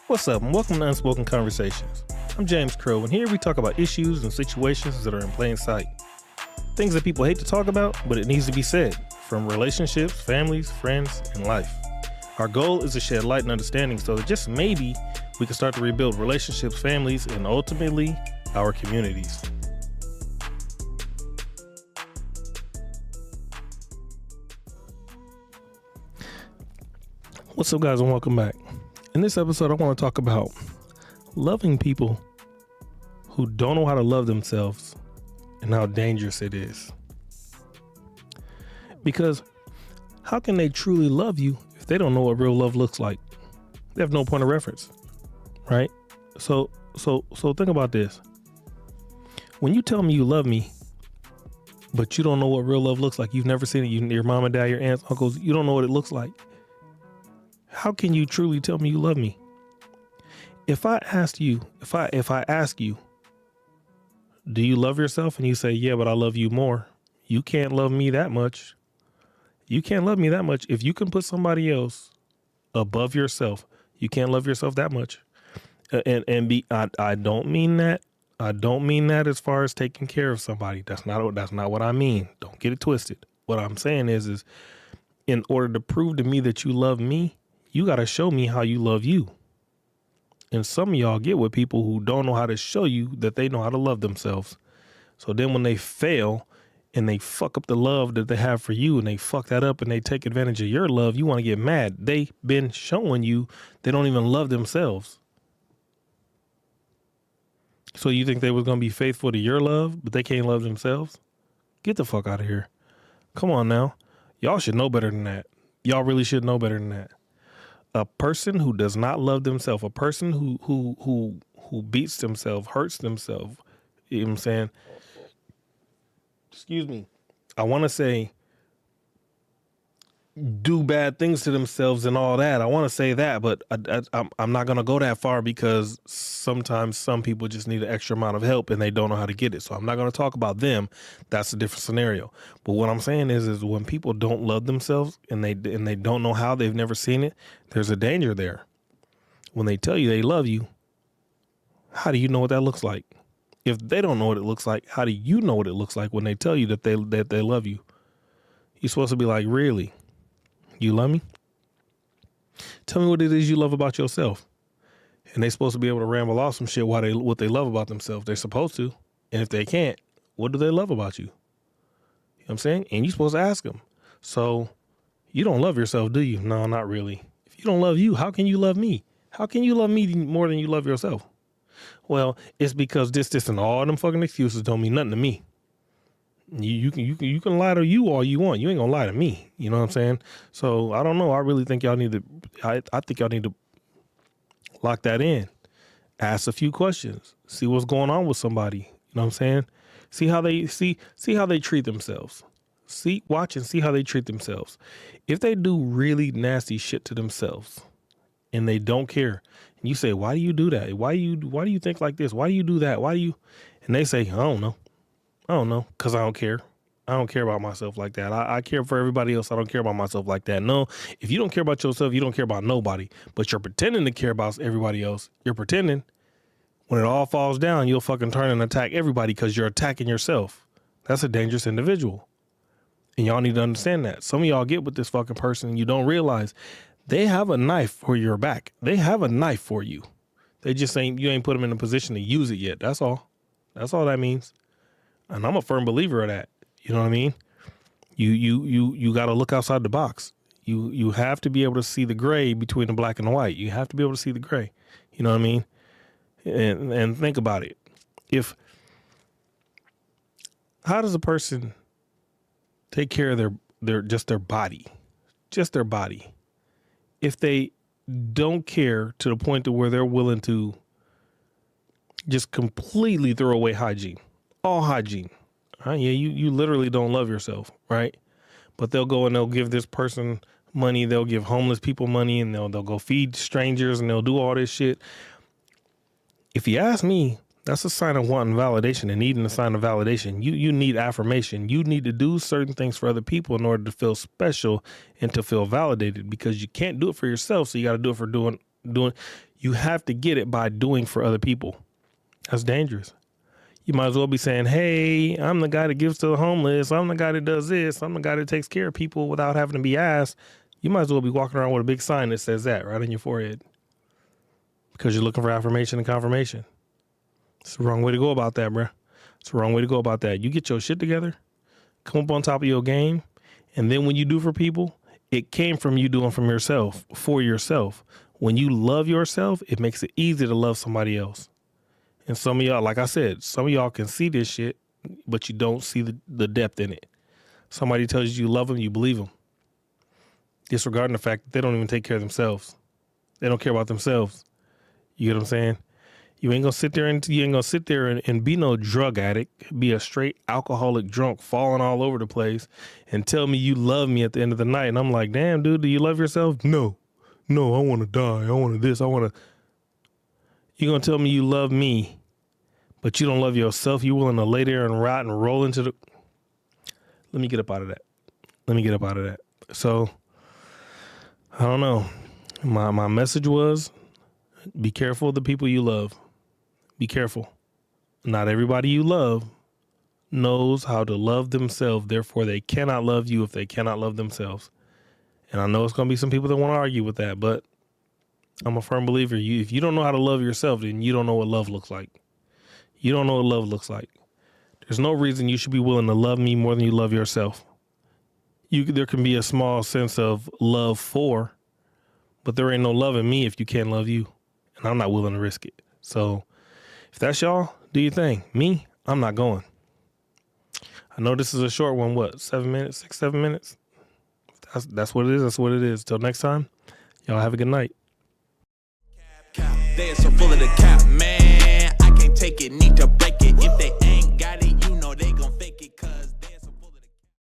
What's up, and welcome to Unspoken Conversations. I'm James Crow, and here we talk about issues and situations that are in plain sight. Things that people hate to talk about, but it needs to be said, from relationships, families, friends, and life. Our goal is to shed light and understanding so that just maybe we can start to rebuild relationships, families, and ultimately, our communities. What's up, guys, and welcome back. In this episode, I want to talk about loving people who don't know how to love themselves and how dangerous it is. Because how can they truly love you if they don't know what real love looks like? They have no point of reference, right? So think about this. When you tell me you love me, but you don't know what real love looks like, you've never seen it, your mom and dad, your aunts, uncles, you don't know what it looks like. How can you truly tell me you love me? If I ask you, do you love yourself? And you say, yeah, but I love you more. You can't love me that much. You can't love me that much. If you can put somebody else above yourself, you can't love yourself that much. I don't mean that. I don't mean that as far as taking care of somebody. That's not what I mean. Don't get it twisted. What I'm saying is in order to prove to me that you love me, you got to show me how you love you. And some of y'all get with people who don't know how to show you that they know how to love themselves. So then when they fail and they fuck up the love that they have for you and they fuck that up and they take advantage of your love, you want to get mad. They've been showing you they don't even love themselves. So you think they was going to be faithful to your love, but they can't love themselves? Get the fuck out of here. Come on now. Y'all should know better than that. Y'all really should know better than that. A person who does not love themselves, a person who beats themselves, hurts themselves, you know what I'm saying? Excuse me. I want to say do bad things to themselves and all that. I want to say that, but I'm not going to go that far because sometimes some people just need an extra amount of help and they don't know how to get it. So I'm not going to talk about them. That's a different scenario. But what I'm saying is when people don't love themselves and they don't know how, they've never seen it, there's a danger there. When they tell you they love you, how do you know what that looks like? If they don't know what it looks like, how do you know what it looks like when they tell you that they love you? You're supposed to be like, really? You love me? Tell me what it is you love about yourself. And they're supposed to be able to ramble off some shit what they love about themselves. They're supposed to. And if they can't, what do they love about you? You know what I'm saying? And you're supposed to ask them. So you don't love yourself, do you? No, not really. If you don't love you, how can you love me? How can you love me more than you love yourself? Well, it's because this, and all them fucking excuses don't mean nothing to me. You can lie to you all you want. You ain't gonna lie to me. You know what I'm saying? So I don't know. I really think y'all need to. I think y'all need to lock that in. Ask a few questions. See what's going on with somebody. You know what I'm saying? See how they treat themselves. Watch and see how they treat themselves. If they do really nasty shit to themselves and they don't care, and you say, why do you do that? Why do you think like this? Why do you do that? Why do you? And they say, I don't know. Because I don't care. I don't care about myself like that. I care for everybody else. I don't care about myself like that. No, if you don't care about yourself, you don't care about nobody. But you're pretending to care about everybody else. You're pretending. When it all falls down, you'll fucking turn and attack everybody because you're attacking yourself. That's a dangerous individual. And y'all need to understand that. Some of y'all get with this fucking person and you don't realize they have a knife for your back. They have a knife for you. You ain't put them in a position to use it yet. That's all. That's all that means. And I'm a firm believer of that. You know what I mean? You got to look outside the box. You have to be able to see the gray between the black and the white. You have to be able to see the gray. You know what I mean? And think about it. How does a person take care of their body? Just their body. If they don't care to the point to where they're willing to just completely throw away hygiene. All hygiene. Right? Yeah, you literally don't love yourself, right? But they'll go and they'll give this person money. They'll give homeless people money and they'll go feed strangers and they'll do all this shit. If you ask me, that's a sign of wanting validation and needing a sign of validation. You need affirmation. You need to do certain things for other people in order to feel special and to feel validated because you can't do it for yourself. So you got to do it for doing. You have to get it by doing for other people. That's dangerous. You might as well be saying, hey, I'm the guy that gives to the homeless. I'm the guy that does this. I'm the guy that takes care of people without having to be asked. You might as well be walking around with a big sign that says that right on your forehead because you're looking for affirmation and confirmation. It's the wrong way to go about that, bro. It's the wrong way to go about that. You get your shit together, come up on top of your game, and then when you do for people, it came from you doing from yourself, for yourself. When you love yourself, it makes it easy to love somebody else. And some of y'all, like I said, some of y'all can see this shit, but you don't see the depth in it. Somebody tells you love them, you believe them. Disregarding the fact that they don't even take care of themselves. They don't care about themselves. You get what I'm saying? You ain't gonna sit there and be no drug addict, be a straight alcoholic drunk, falling all over the place, and tell me you love me at the end of the night. And I'm like, damn, dude, do you love yourself? No, I want to die. I want to this. You're going to tell me you love me, but you don't love yourself. You willing to lay there and rot and roll into the... Let me get up out of that. So, I don't know. My message was, be careful of the people you love. Be careful. Not everybody you love knows how to love themselves. Therefore, they cannot love you if they cannot love themselves. And I know it's going to be some people that want to argue with that, but I'm a firm believer. If you don't know how to love yourself, then you don't know what love looks like. You don't know what love looks like. There's no reason you should be willing to love me more than you love yourself. There can be a small sense of love for, but there ain't no love in me if you can't love you. And I'm not willing to risk it. So if that's y'all, do your thing. Me, I'm not going. I know this is a short one. What, 7 minutes, 6, 7 minutes? That's what it is. That's what it is. Till next time, y'all have a good night. They are so full of the cap.